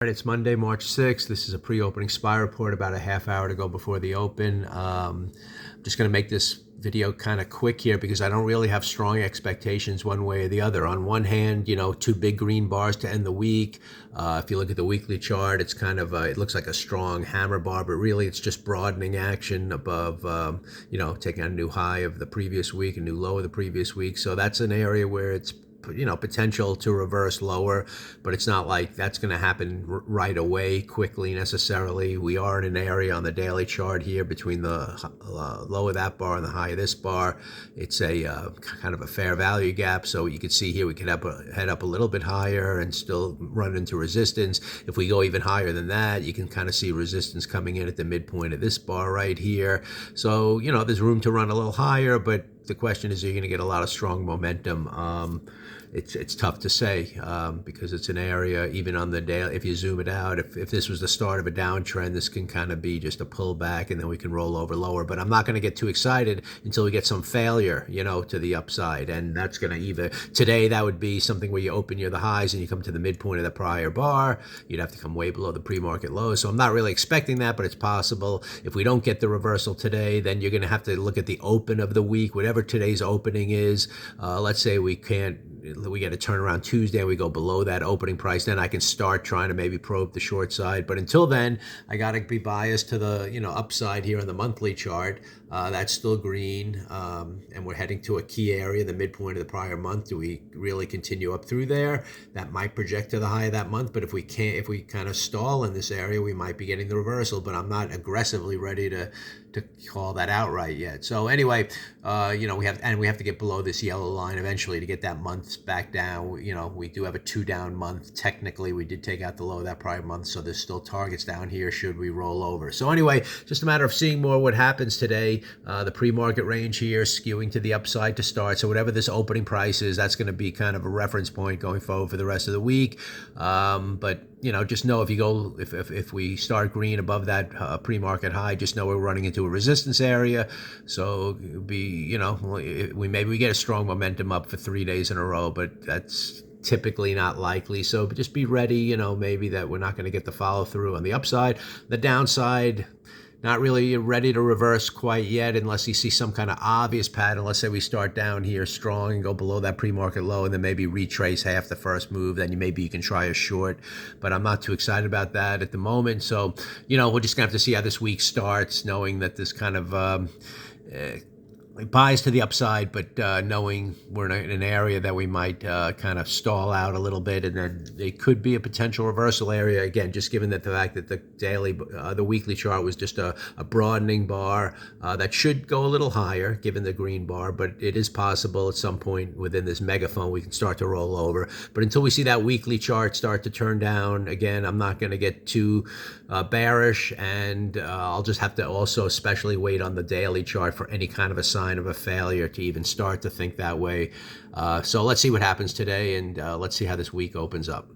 All right, it's Monday, March 6th. This is a pre-opening SPY report about a half hour to go before the open. I'm just going to make this video kind of quick here because I don't really have strong expectations one way or the other. On one hand, two big green bars to end the week. If you look at the weekly chart, it's kind of, it looks like a strong hammer bar, but really it's just broadening action above, taking out a new high of the previous week, a new low of the previous week. So that's an area where it's potential to reverse lower, but it's not like that's going to happen right away quickly necessarily. We are in an area on the daily chart here between the low of that bar and the high of this bar. It's a kind of a fair value gap, so you can see here we could head up a little bit higher and still run into resistance. If we go even higher than that, you can kind of see resistance coming in at the midpoint of this bar right here. So there's room to run a little higher, but the question is, are you going to get a lot of strong momentum? It's tough to say because it's an area, even on the day, if you zoom it out, if this was the start of a downtrend, this can kind of be just a pullback and then we can roll over lower. But I'm not going to get too excited until we get some failure, to the upside. And that's going to either, today that would be something where you open near the highs and you come to the midpoint of the prior bar. You'd have to come way below the pre-market low. So I'm not really expecting that, but it's possible. If we don't get the reversal today, then you're going to have to look at the open of the week, whatever today's opening is. Let's say we get a turnaround Tuesday and we go below that opening price, then I can start trying to maybe probe the short side. But until then, I got to be biased to the upside here on the monthly chart. That's still green, and we're heading to a key area, the midpoint of the prior month. Do we really continue up through there? That might project to the high of that month, but if we kind of stall in this area, we might be getting the reversal, but I'm not aggressively ready to call that outright yet. So anyway, we have to get below this yellow line eventually to get that month back down. We do have a 2 down month. Technically, we did take out the low of that prior month, so there's still targets down here should we roll over. So anyway, just a matter of seeing more what happens today. The pre-market range here skewing to the upside to start. So whatever this opening price is, that's going to be kind of a reference point going forward for the rest of the week. But just know if we start green above that pre-market high, just know we're running into a resistance area. So maybe we get a strong momentum up for 3 days in a row, but that's typically not likely. So just be ready, maybe that we're not going to get the follow through on the upside. The downside, not really ready to reverse quite yet unless you see some kind of obvious pattern. Let's say we start down here strong and go below that pre-market low and then maybe retrace half the first move. Then maybe you can try a short, but I'm not too excited about that at the moment. So, we're just going to have to see how this week starts, knowing that this kind of buys to the upside, but knowing we're in an area that we might kind of stall out a little bit, and then it could be a potential reversal area again, just given that the fact that the weekly chart was just a broadening bar that should go a little higher given the green bar, but it is possible at some point within this megaphone we can start to roll over. But until we see that weekly chart start to turn down again, I'm not going to get too bearish, and I'll just have to also especially wait on the daily chart for any kind of a sign of a failure to even start to think that way. So let's see what happens today, and let's see how this week opens up.